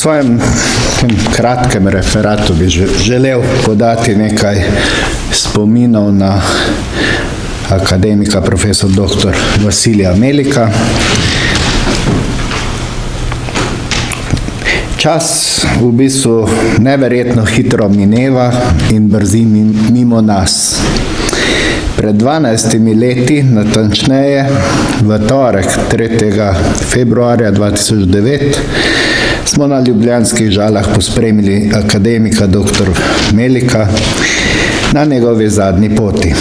svojem kratkem referatu bi želel podati nekaj spominov na akademika profesor dr. Vasilija Melika. Čas v bistvu neverjetno hitro mineva in brzi mimo nas. Pred 12 leti, natančneje v torek 3. februarja 2009, smo na Ljubljanskih Žalah pospremili akademika dr. Melika na njegovi zadnji poti.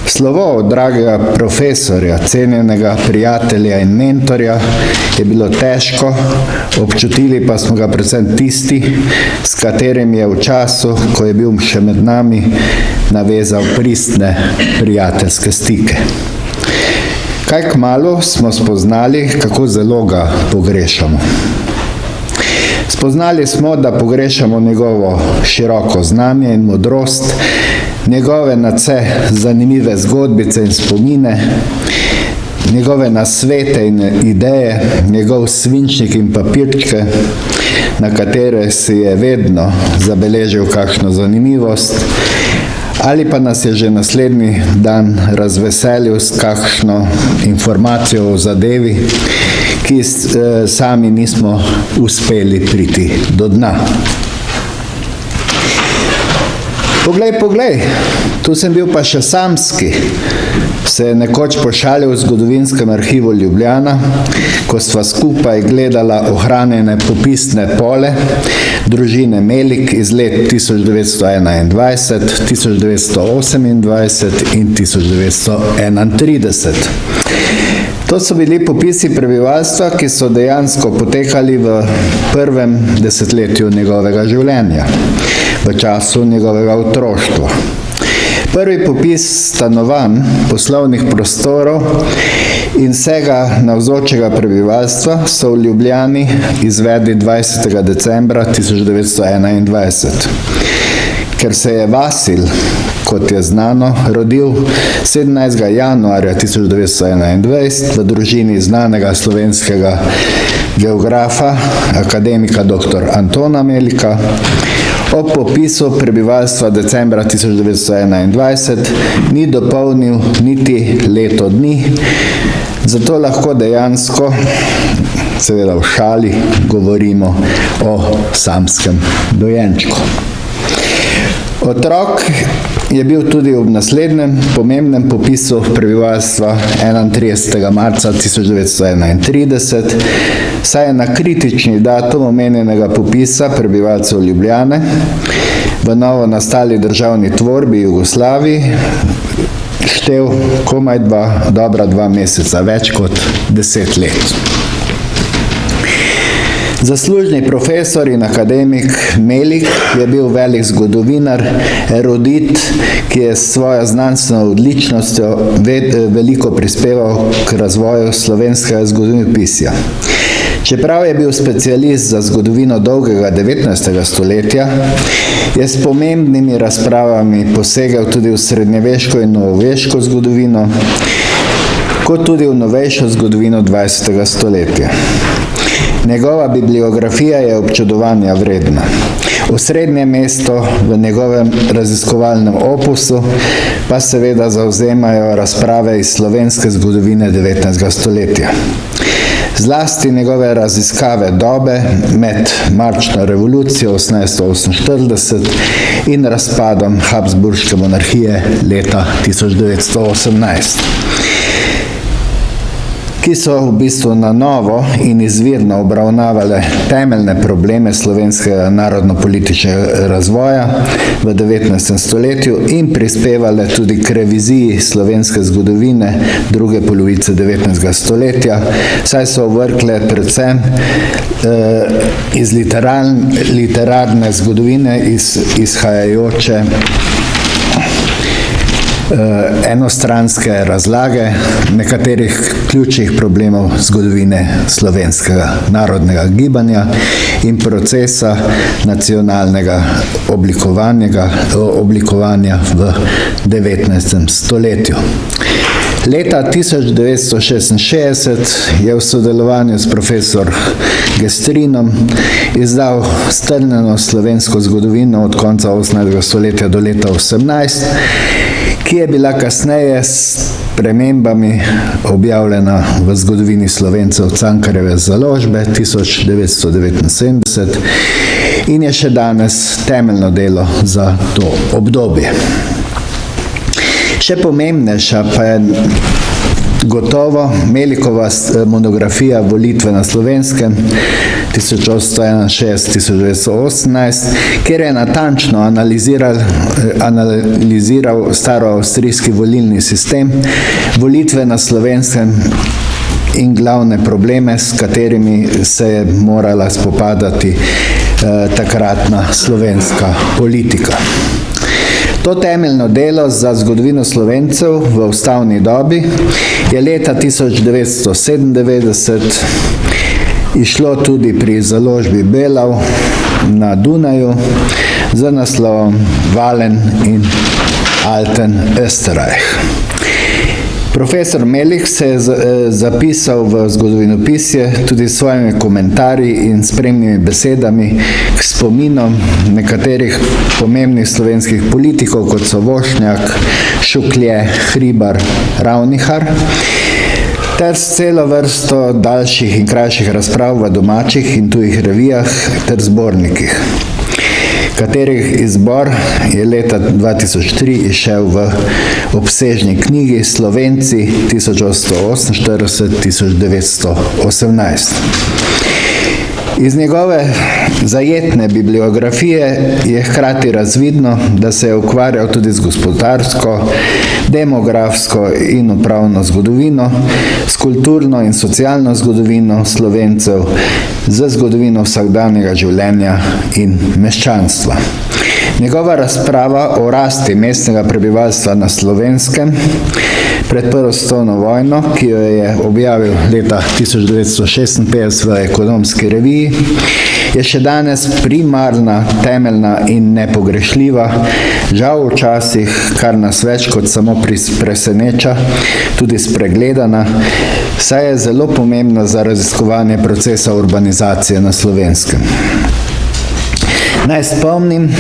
Slovo dragega profesorja, cenjenega prijatelja in mentorja je bilo težko, občutili pa smo ga predvsem tisti, s katerim je v času, ko je bil še med nami, navezal pristne prijateljske stike. Kaj kmalu smo spoznali, kako zelo ga pogrešamo. Spoznali smo, da pogrešamo njegovo široko znanje in modrost, njegove nadvse zanimive zgodbice in spomine, njegove nasvete in ideje, njegov svinčnik in papirčke, na katere si je vedno zabeležil kakšno zanimivost, ali pa nas je že naslednji dan razveselil s kakšno informacijo o zadevi, ki sami nismo uspeli priti do dna. Poglej, tu sem bil pa še samski, se je nekoč pošalil v zgodovinskem arhivu Ljubljana, ko sva skupaj gledala ohranjene popisne pole družine Melik iz let 1921, 1928 in 1931. To so bili popisi prebivalstva, ki so dejansko potekali v prvem desetletju njegovega življenja, v času njegovega otroštva. Prvi popis stanovanj, poslovnih prostorov in vsega navzočega prebivalstva so v Ljubljani izvedli 20. decembra 1921. Ker se je Vasil, kot je znano, rodil 17. januarja 1921 v družini znanega slovenskega geografa, akademika dr. Antona Melika, ob popisu prebivalstva decembra 1921 ni dopolnil niti leto dni, zato lahko dejansko, seveda v šali, govorimo o samskem dojenčku. Otrok je bil tudi ob naslednjem pomembnem popisu prebivalstva 31. marca 1931, saj je na kritični datum omenjenega popisa prebivalcev Ljubljane v novo nastali državni tvorbi Jugoslaviji štel komaj dobra 2 meseca, več kot 10 let. Zaslužni profesor in akademik Melik je bil velik zgodovinar, erudit, ki je s svojo znanstveno odličnostjo veliko prispeval k razvoju slovenskega zgodovinopisja. Čeprav je bil specialist za zgodovino dolgega 19. stoletja, je s pomembnimi razpravami posegel tudi v srednjeveško in novoveško zgodovino, kot tudi v novejšo zgodovino 20. stoletja. Njegova bibliografija je občudovanja vredna. Osrednje mesto v njegovem raziskovalnem opusu pa seveda zavzemajo razprave iz slovenske zgodovine 19. stoletja. Zlasti njegove raziskave dobe med marčno revolucijo 1848 in razpadom Habsburške monarhije leta 1918. Ki so v bistvu na novo in izvirno obravnavale temeljne probleme slovenskega narodno-političnega razvoja v 19. stoletju in prispevale tudi k reviziji slovenske zgodovine druge polovice 19. stoletja, saj so ovrkle predvsem iz literarne zgodovine izhajajoče enostranske razlage nekaterih ključnih problemov zgodovine slovenskega narodnega gibanja in procesa nacionalnega oblikovanja v 19. stoletju. Leta 1966 je v sodelovanju s profesor Gestrinom izdal strnjeno slovensko zgodovino od konca 18. stoletja do leta 18, ki je bila kasneje s premembami objavljena v zgodovini Slovencev Cankarjeve založbe 1979 in je še danes temeljno delo za to obdobje. Še pomembnejša pa je gotovo Melikova monografija Volitve na Slovenskem 1861-1918, kjer je natančno analiziral staroavstrijski volilni sistem, volitve na Slovenskem in glavne probleme, s katerimi se je morala spopadati takratna slovenska politika. To temeljno delo za zgodovino Slovencev v ustavni dobi je leta 1997 išlo tudi pri založbi Belau na Dunaju z naslovom Wahlen in Alten Österreich. Profesor Melik se je zapisal v zgodovinopisje tudi s svojimi komentarji in spremnimi besedami k spominom nekaterih pomembnih slovenskih politikov, kot so Vošnjak, Šuklje, Hribar, Ravnihar, ter s celo vrsto daljših in krajših razprav v domačih in tujih revijah ter zbornikih, katerih izbor je leta 2003 izšel v obsežni knjigi Slovenci 1848-1918. Iz njegove zajetne bibliografije je hkrati razvidno, da se je ukvarjal tudi z gospodarsko, demografsko in upravno zgodovino, s kulturno in socialno zgodovino Slovencev, z zgodovino vsakdanjega življenja in meščanstva. Njegova razprava o rasti mestnega prebivalstva na Slovenskem pred Prvo svetovno vojno, ki jo je objavil leta 1956 v Ekonomski reviji, je še danes primarna, temeljna in nepogrešljiva, žal včasih, kar nas več kot samo preseneča, tudi spregledana, saj je zelo pomembna za raziskovanje procesa urbanizacije na Slovenskem. Naj spomnim,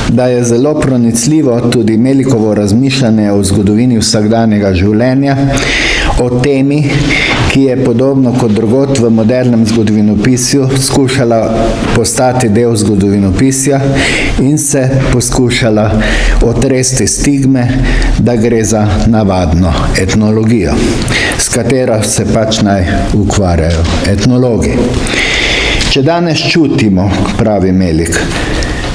da je zelo pronicljivo tudi Melikovo razmišljanje o zgodovini vsakdanjega življenja, o temi, ki je podobno kot drugot v modernem zgodovinopisju skušala postati del zgodovinopisja in se poskušala otresti stigme, da gre za navadno etnologijo, s katero se pač naj ukvarjajo etnologi. Če danes čutimo, pravi Melik,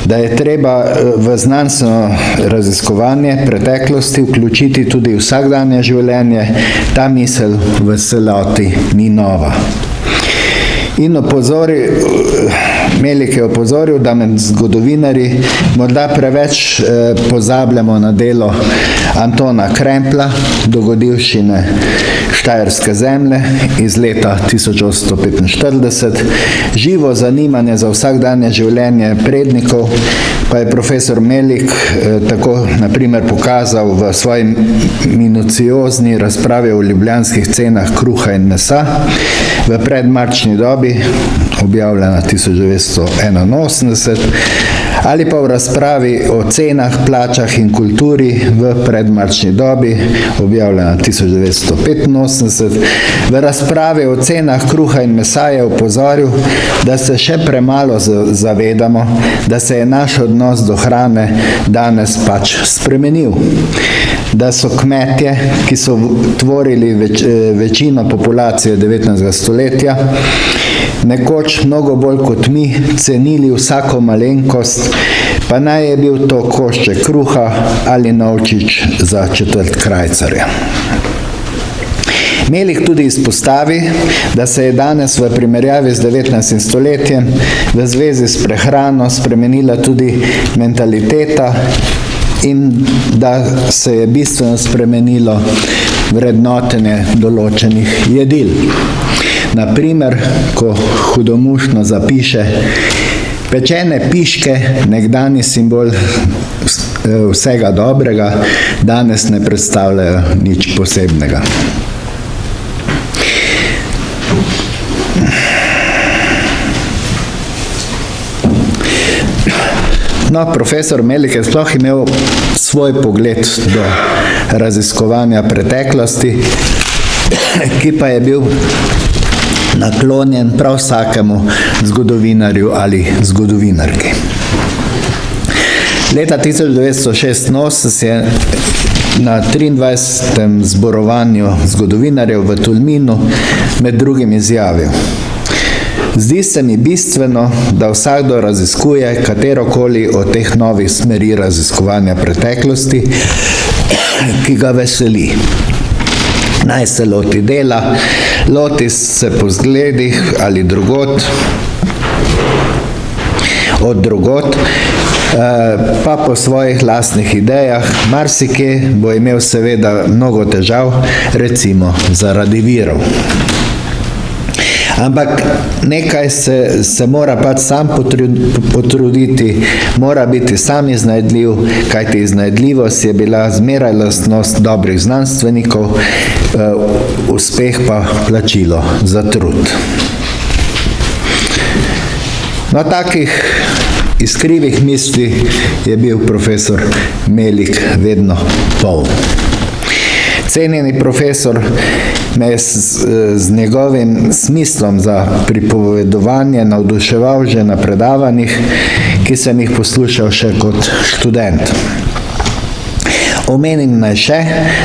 da je treba v znanstveno raziskovanje preteklosti vključiti tudi vsakdanje življenje, ta misel v celoti ni nova. In Melik je opozoril, da med zgodovinarji morda preveč pozabljamo na delo Antona Krempla, dogodivščine Štajerske zemlje iz leta 1845, živo zanimanje za vsakdanje življenje prednikov, pa je profesor Melik tako naprimer pokazal v svoji minuciozni razpravi o ljubljanskih cenah kruha in mesa v predmarčni dobi, objavljena 1981, ali pa v razpravi o cenah, plačah in kulturi v predmarčni dobi, objavljena 1985, v razpravi o cenah kruha in mesa je opozoril, da se še premalo zavedamo, da se je naš odnos do hrane danes pač spremenil. Da so kmetje, ki so tvorili večino populacije 19. stoletja, nekoč mnogo bolj kot mi cenili vsako malenkost, pa naj je bil to košček kruha ali novčič za četrt krajcarja. Melik tudi izpostavi, da se je danes v primerjavi z 19. stoletjem v zvezi s prehrano spremenila tudi mentaliteta in da se je bistveno spremenilo vrednotenje določenih jedil. Naprimer, ko hudomušno zapiše: pečene piške, nekdanji simbol vsega dobrega, danes ne predstavljajo nič posebnega. No, profesor Melik je sploh imel svoj pogled do raziskovanja preteklosti, ki pa je bil naklonjen prav vsakemu zgodovinarju ali zgodovinarki. Leta 1986 je na 23. zborovanju zgodovinarjev v Tolminu med drugim izjavil: "Zdi se mi bistveno, da vsakdo raziskuje katerokoli od teh novih smeri raziskovanja preteklosti, ki ga veseli. Naj se loti dela, loti se po zgledih ali od drugot, pa po svojih lastnih idejah, marsikje bo imel seveda mnogo težav, recimo zaradi virov. Ampak nekaj se mora pač sam potruditi, mora biti sam iznajdljiv, kajti iznajdljivost je bila zmeraj lastnost dobrih znanstvenikov, uspeh pa plačilo za trud." No, takih iskrivih misli je bil profesor Melik vedno poln. Cenjeni profesor me je z njegovim smislom za pripovedovanje navduševal že na predavanjih, ki sem jih poslušal še kot študent. Omenim naj še,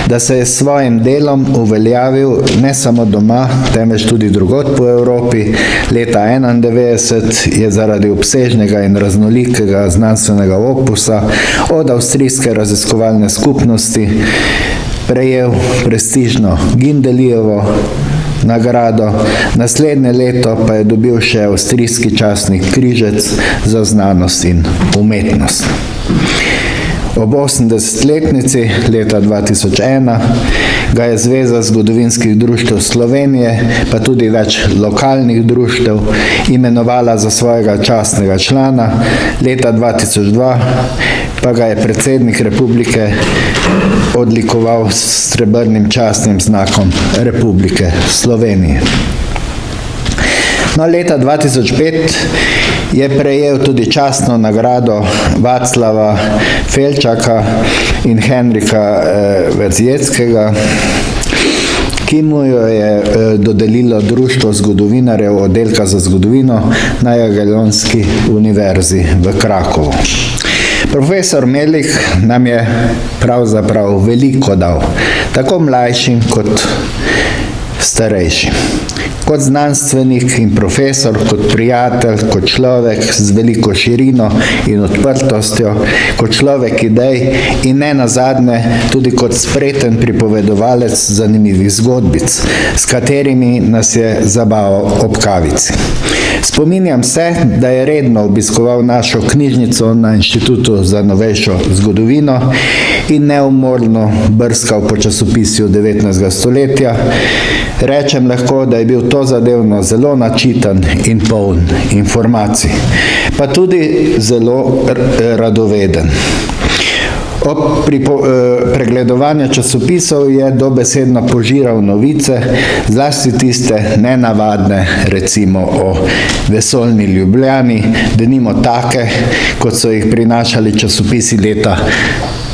da se je s svojim delom uveljavil ne samo doma, temveč tudi drugod po Evropi. Leta 1991 je zaradi obsežnega in raznolikega znanstvenega opusa od avstrijske raziskovalne skupnosti prejel prestižno Gindelijevo nagrado, naslednje leto pa je dobil še avstrijski častni križec za znanost in umetnost. Ob 80-letnici leta 2001 ga je Zveza zgodovinskih društev Slovenije, pa tudi več lokalnih društev, imenovala za svojega častnega člana, leta 2002 pa ga je predsednik republike odlikoval s srebrnim častnim znakom Republike Slovenije. No, leta 2005 je prejel tudi častno nagrado Vaclava Felčaka in Henrika Verzijeckega, ki mu jo je dodelilo Društvo zgodovinarjev oddelka za zgodovino na Jagiellonski univerzi v Krakovu. Profesor Melik nam je pravzaprav veliko dal, tako mlajšim kot starejšim. Kot znanstvenik in profesor, kot prijatelj, kot človek z veliko širino in odprtostjo, kot človek idej in ne nazadnje tudi kot spreten pripovedovalec zanimivih zgodbic, s katerimi nas je zabaval ob kavici. Spominjam se, da je redno obiskoval našo knjižnico na Inštitutu za novejšo zgodovino in neumorno brskal po časopisju 19. stoletja. Rečem lahko, da je bil tozadevno zelo načitan in poln informacij, pa tudi zelo radoveden. Ob pregledovanju časopisov je dobesedno požiral novice, zlasti tiste nenavadne, recimo o vesoljni Ljubljani, denimo take, kot so jih prinašali časopisi leta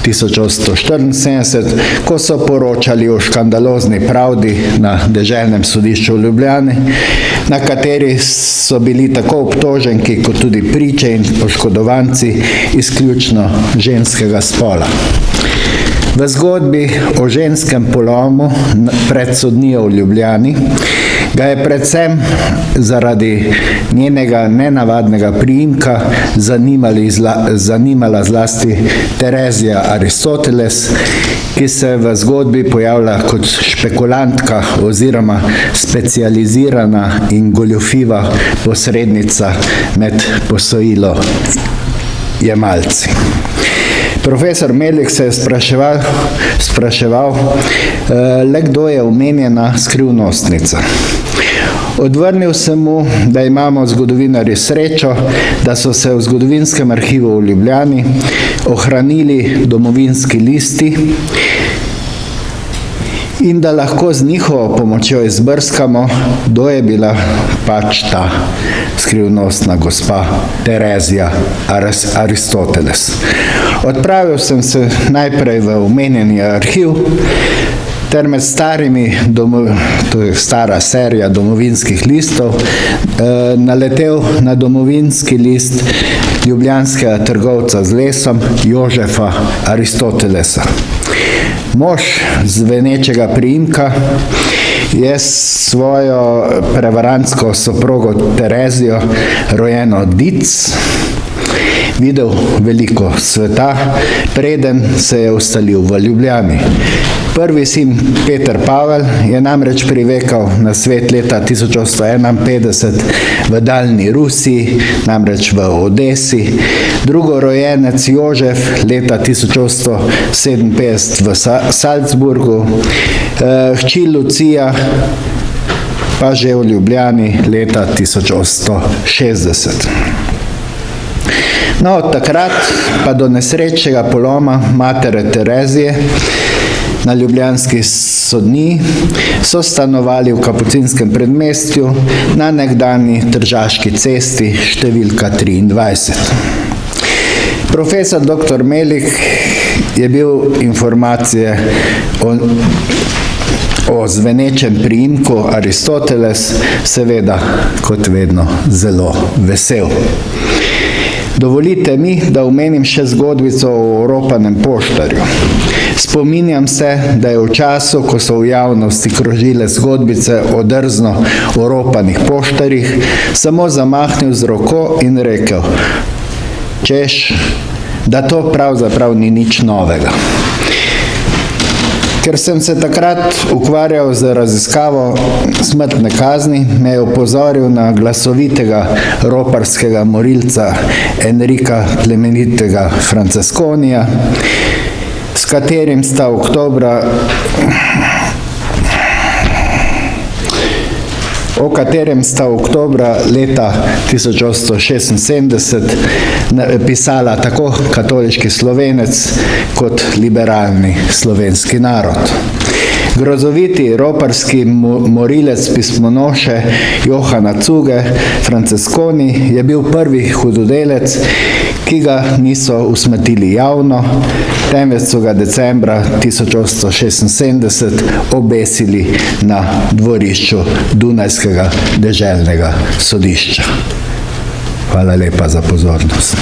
1874, ko so poročali o škandalozni pravdi na deželnem sodišču v Ljubljani, na kateri so bili tako obtoženki kot tudi priče in poškodovanci izključno ženskega spola. V zgodbi o ženskem polomu pred sodnijo v Ljubljani ga je predvsem zaradi njenega nenavadnega priimka zanimala zlasti Terezija Aristoteles, ki se v zgodbi pojavlja kot špekulantka oziroma specializirana in goljufiva posrednica med posojilo jemalci. Profesor Melik se je spraševal, le kdo je omenjena skrivnostnica. Odvrnil sem mu, da imamo zgodovinarji srečo, da so se v zgodovinskem arhivu v Ljubljani ohranili domovinski listi in da lahko z njihovo pomočjo izbrskamo, kdo je bila pač ta skrivnostna gospa Terezija Aristoteles. Odpravil sem se najprej v omenjeni arhiv, ter med starimi, to je stara serija domovinskih listov, naletel na domovinski list ljubljanskega trgovca z lesom Jožefa Aristotelesa. Mož zvenečega priimka je svojo prevarantsko soprogo Terezijo, rojeno Dic, videl veliko sveta, preden se je ustalil v Ljubljani. Prvi sin Peter Pavel je namreč privekal na svet leta 1851 v daljni Rusiji, namreč v Odesi. Drugorojenec Jožef leta 1857 v Salzburgu, hči Lucija pa že v Ljubljani leta 1860. No, od takrat pa do nesrečnega poloma matere Terezije na ljubljanski Sodni so stanovali v Kapucinskem predmestju na nekdanji Tržaški cesti številka 23. Profesor dr. Melik je bil informacije o zvenečem priimku Aristoteles seveda kot vedno zelo vesel. Dovolite mi, da omenim še zgodbico o oropanem poštarju. Spominjam se, da je v času, ko so v javnosti krožile zgodbice o drzno oropanih poštarjih, samo zamahnil z roko in rekel, češ, da to pravzaprav ni nič novega. Ker sem se takrat ukvarjal z raziskavo smrtne kazni, me je opozoril na glasovitega roparskega morilca Enrika Plemenitega Francesconija, s katerim sta oktobra leta 1876 pisala tako katoliški Slovenec kot liberalni slovenski narod. Grozoviti roparski morilec pismonoše Johana Cuge, Francesconi, je bil prvi hudodelec, ki ga niso usmrtili javno, temveč so ga decembra 1876 obesili na dvorišču Dunajskega deželnega sodišča. Hvala lepa za pozornost.